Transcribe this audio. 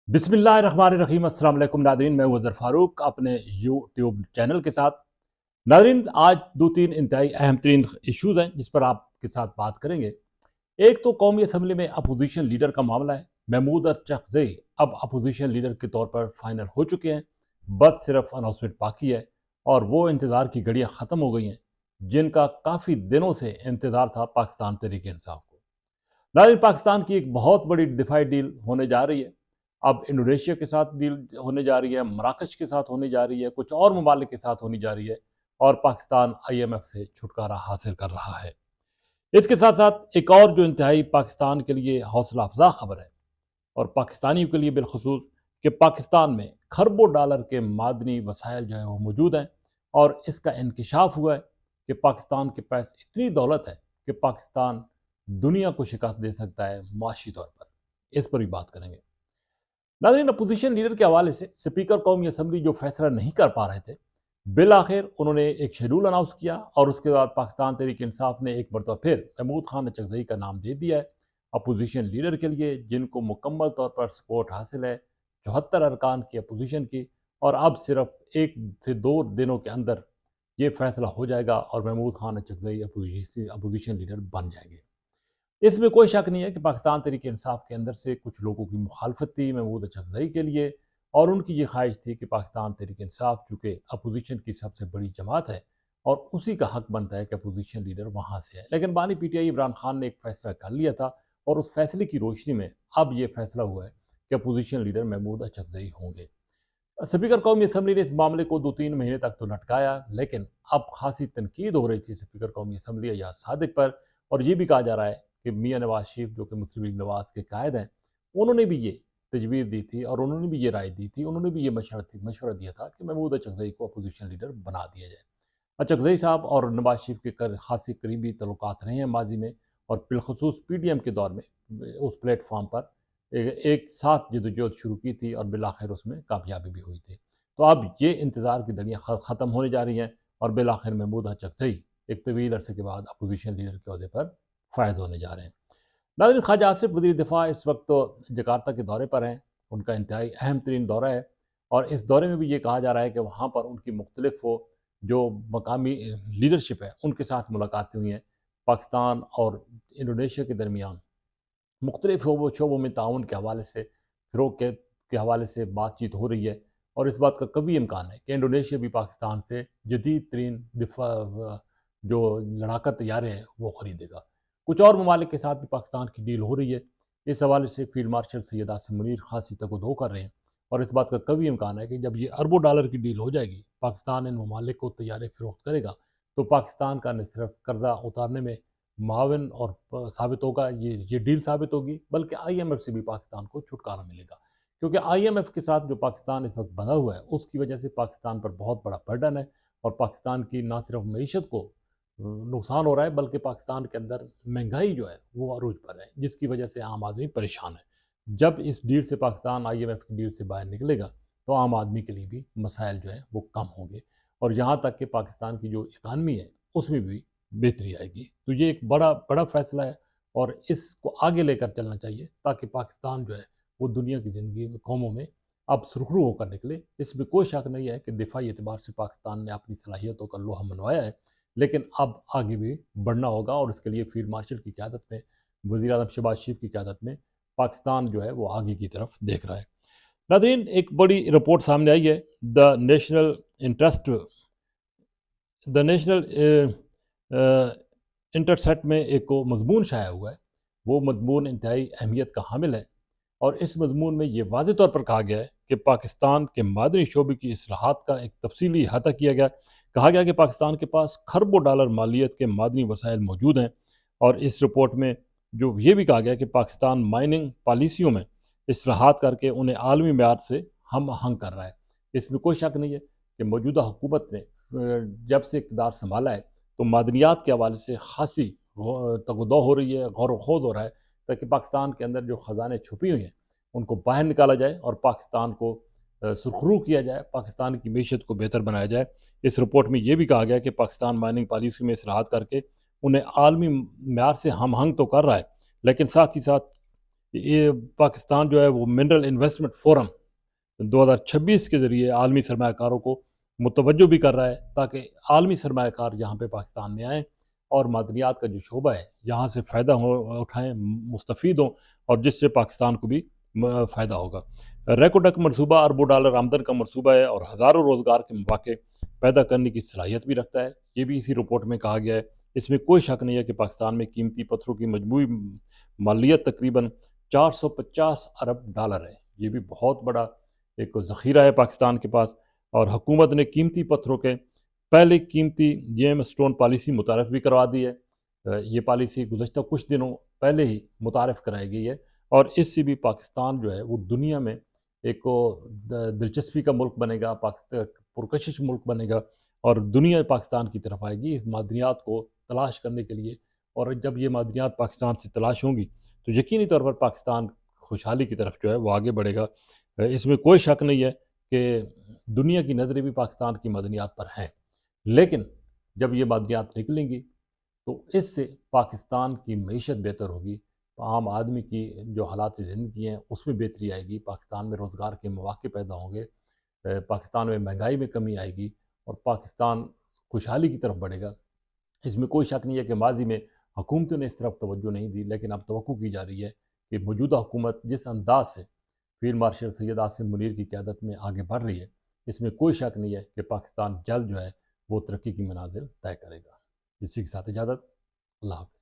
बिस्मिल्लाहिर्रहमानिर्रहीम। अस्सलाम वालेकुम नादरीन, मैं हूं अज़हर फारूक अपने यूट्यूब चैनल के साथ। नादरीन, आज दो तीन इंतहाई अहम तरीन इशूज़ हैं जिस पर आपके साथ बात करेंगे। एक तो कौमी असम्बली में अपोजिशन लीडर का मामला है। महमूद अरचकज़ई अब अपोजिशन लीडर के तौर पर फाइनल हो चुके हैं, बस सिर्फ अनाउंसमेंट बाकी है और वो इंतज़ार की घड़ियाँ ख़त्म हो गई हैं जिनका काफ़ी दिनों से इंतज़ार था पाकिस्तान तहरीक इंसाफ को। नाज़रीन, पाकिस्तान की एक बहुत बड़ी दिफाई डील होने जा रही है। अब इंडोनेशिया के साथ डील होने जा रही है, मराकश के साथ होने जा रही है, कुछ और ममालिक के साथ होने जा रही है और पाकिस्तान IMF से छुटकारा हासिल कर रहा है। इसके साथ साथ एक और जो इंतहाई पाकिस्तान के लिए हौसला अफजा खबर है और पाकिस्तानियों के लिए बिलखसूस कि पाकिस्तान में खरबों डॉलर के मादनी वसाइल जो है वो मौजूद हैं और इसका इंकशाफ हुआ है कि पाकिस्तान के पास इतनी दौलत है कि पाकिस्तान दुनिया को शिकस्त दे सकता है माशी तौर पर। इस पर भी बात करेंगे। नाज़रीन, अपोजिशन लीडर के हवाले से स्पीकर कौमी असम्बली जो फैसला नहीं कर पा रहे थे, बिल आखिर उन्होंने एक शेड्यूल अनाउंस किया और उसके बाद पाकिस्तान तहरीक इंसाफ ने एक मरतबा फिर महमूद खान अरचकज़ई का नाम दे दिया है अपोजिशन लीडर के लिए, जिनको मुकम्मल तौर पर सपोर्ट हासिल है 74 अरकान की अपोजिशन की। और अब सिर्फ 1 से 2 दिनों के अंदर ये फैसला हो जाएगा और महमूद खान अरचकज़ई अपोजिशन लीडर बन जाएंगे। इसमें कोई शक नहीं है कि पाकिस्तान तहरीक इंसाफ के अंदर से कुछ लोगों की मुखालफत थी महमूद अरचकज़ई के लिए और उनकी ये ख्वाहिश थी कि पाकिस्तान तहरीक इंसाफ चूँकि अपोजिशन की सबसे बड़ी जमात है और उसी का हक बनता है कि अपोजिशन लीडर वहाँ से है। लेकिन बानी PTI इमरान खान ने एक फैसला कर लिया था और उस फैसले की रोशनी में अब ये फैसला हुआ है कि अपोजिशन लीडर महमूद अरचकज़ई होंगे। स्पीकर कौमी असम्बली ने इस मामले को 2-3 महीने तक तो लटकाया, लेकिन अब खासी तनकीद हो रही थी स्पीकर कौमी असम्बली एजाज सादिक पर और ये भी कहा जा रहा है कि मियाँ नवाज शरीफ जो कि मुस्लिम लीग नवाज के कायद हैं, उन्होंने भी ये तजवीज़ दी थी और उन्होंने भी ये राय दी थी, उन्होंने भी ये मशवरा दिया था कि महमूद अरचकज़ई को अपोजिशन लीडर बना दिया जाए। अरचकज़ई साहब और नवाज शरीफ के खासी करीबी तल्लुकात रहे हैं माजी में और बिलखसूस PDM के दौर में उस प्लेटफॉर्म पर एक साथ जदोजहद शुरू की थी और बिल आखिर उसमें कामयाबी भी हुई थी। तो अब ये इंतज़ार की घड़ियाँ ख़त्म होने जा रही हैं और बिल आखिर महमूद अरचकज़ई एक तवील अरसे के बाद अपोजिशन लीडर के अहदे पर फायज होने जा रहे हैं। नाज़रीन, ख्वाजा आसिफ वज़ीर दिफ़ा इस वक्त तो जकार्ता के दौरे पर हैं। उनका इंतहाई अहम तरीन दौरा है और इस दौरे में भी ये कहा जा रहा है कि वहाँ पर उनकी मुख्तलिफ जो मकामी लीडरशिप है उनके साथ मुलाकातें हुई हैं। पाकिस्तान और इंडोनेशिया के दरमियान मुख्तलिफ शोबों में ताउन के हवाले से, फ़रोग़ के हवाले से बातचीत हो रही है और इस बात का कभी इम्कान है कि इंडोनेशिया भी पाकिस्तान से जदीद तरीन दिफा जो लड़ाका तैयारे हैं वो ख़रीदेगा। कुछ और ममालिक के साथ भी पाकिस्तान की डील हो रही है। इस हवाले से फील्ड मार्शल सैयद आसिम मुनीर खासी तको कर रहे हैं और इस बात का कभी इम्कान है कि जब ये अरबों डॉलर की डील हो जाएगी, पाकिस्तान इन ममालिक को तैयारे फ़रोख्त करेगा तो पाकिस्तान का न सिर्फ कर्जा उतारने में मावन और साबित होगा, ये डील साबित होगी, बल्कि IMF से भी पाकिस्तान को छुटकारा मिलेगा। क्योंकि IMF के साथ जो पाकिस्तान इस वक्त बंधा हुआ है उसकी वजह से पाकिस्तान पर बहुत बड़ा बर्डन है और पाकिस्तान की ना सिर्फ मईशत को नुकसान हो रहा है बल्कि पाकिस्तान के अंदर महंगाई जो है वो अरूज पर है, जिसकी वजह से आम आदमी परेशान है। जब इस डील से पाकिस्तान IMF की डील से बाहर निकलेगा तो आम आदमी के लिए भी मसाइल जो है वो कम होंगे और यहाँ तक कि पाकिस्तान की जो इकानमी है उसमें भी बेहतरी आएगी। तो ये एक बड़ा बड़ा फैसला है और इसको आगे लेकर चलना चाहिए ताकि पाकिस्तान जो है वो दुनिया की ज़िंदगी में कौमों में अब सुरखरू होकर निकले। इसमें कोई शक नहीं है कि दिफाई एतबार से पाकिस्तान ने अपनी सलाहियतों का लोहा मनवाया है, लेकिन अब आगे भी बढ़ना होगा और इसके लिए फील्ड मार्शल की क़यादत में, वज़ीर आज़म शहबाज शरीफ की क़यादत में पाकिस्तान जो है वो आगे की तरफ देख रहा है। नाज़रीन, एक बड़ी रिपोर्ट सामने आई है। द नेशनल इंटरसेट में एक मज़मून शाया हुआ है। वो मज़मून इंतहाई अहमियत का हामिल है और इस मज़मून में ये वाज़ेह तौर पर कहा गया है कि पाकिस्तान के मादनी शोबे की इस्लाहात का एक तफसीली अहाता किया गया। कहा गया कि पाकिस्तान के पास खरबों डॉलर मालियत के मादनी वसाइल मौजूद हैं और इस रिपोर्ट में जो ये भी कहा गया कि पाकिस्तान माइनिंग पॉलिसियों में इस्लाहात करके उन्हें आलमी मेयार से हम आहंग कर रहा है। इसमें कोई शक नहीं है कि मौजूदा हुकूमत ने जब से इक़्तिदार संभाला है तो मादनियात के हवाले से खासी तगदो हो रही है, गौर खोज हो रहा है ताकि पाकिस्तान के अंदर जो ख़जाने छुपी हुई हैं उनको बाहर निकाला जाए और पाकिस्तान को सुरखरू किया जाए, पाकिस्तान की मीशत को बेहतर बनाया जाए। इस रिपोर्ट में ये भी कहा गया कि पाकिस्तान माइनिंग पॉलिसी में इस्लाहात करके उन्हें आलमी मेयार से हम आहंग तो कर रहा है, लेकिन साथ ही साथ یہ پاکستان جو ہے وہ منرل انویسٹمنٹ فورم 2026 کے ذریعے عالمی سرمایہ کاروں کو متوجہ بھی کر رہا ہے تاکہ عالمی سرمایہ کار یہاں پہ پاکستان میں آئیں اور معدنیات کا جو شعبہ ہے یہاں سے فائدہ اٹھائیں، مستفید ہوں، اور جس سے پاکستان کو بھی فائدہ ہوگا۔ ریکوٹک منصوبہ اربوں ڈالر آمدن کا منصوبہ ہے اور ہزاروں روزگار کے مواقع پیدا کرنے کی صلاحیت بھی رکھتا ہے، یہ بھی اسی رپورٹ میں کہا گیا ہے۔ اس میں کوئی شک نہیں ہے کہ پاکستان میں قیمتی پتھروں کی مجموعی مالیت تقریباً 450 ارب ڈالر ہے، یہ بھی بہت بڑا ایک ذخیرہ ہے پاکستان کے پاس، اور حکومت نے قیمتی پتھروں کے پہلے قیمتی جیم سٹون پالیسی متعارف بھی کروا دی ہے۔ یہ پالیسی گزشتہ کچھ دنوں پہلے ہی متعارف کرائی گئی ہے، اور اس سے بھی پاکستان جو ہے وہ دنیا میں ایک دلچسپی کا ملک بنے گا، پرکشش ملک بنے گا، اور دنیا پاکستان کی طرف آئے گی اس معدنیات کو تلاش کرنے کے لیے۔ اور جب یہ معدنیات پاکستان سے تلاش ہوں گی تو یقینی طور پر پاکستان خوشحالی کی طرف جو ہے وہ آگے بڑھے گا۔ اس میں کوئی شک نہیں ہے کہ دنیا کی نظریں بھی پاکستان کی معدنیات پر ہیں، لیکن جب یہ معدنیات نکلیں گی تو اس سے پاکستان کی معیشت بہتر ہوگی، عام آدمی کی جو حالات زندگی ہیں اس میں بہتری آئے گی، پاکستان میں روزگار کے مواقع پیدا ہوں گے، پاکستان میں مہنگائی میں کمی آئے گی، اور پاکستان خوشحالی کی طرف بڑھے گا۔ اس میں کوئی شک نہیں ہے کہ ماضی میں حکومتوں نے اس طرف توجہ نہیں دی، لیکن اب توقع کی جا رہی ہے کہ موجودہ حکومت جس انداز سے فیلڈ مارشل سید عاصم منیر کی قیادت میں آگے بڑھ رہی ہے، اس میں کوئی شک نہیں ہے کہ پاکستان جلد جو ہے وہ ترقی کی منازل طے کرے گا۔ اسی کے ساتھ اجازت، اللہ حافظ۔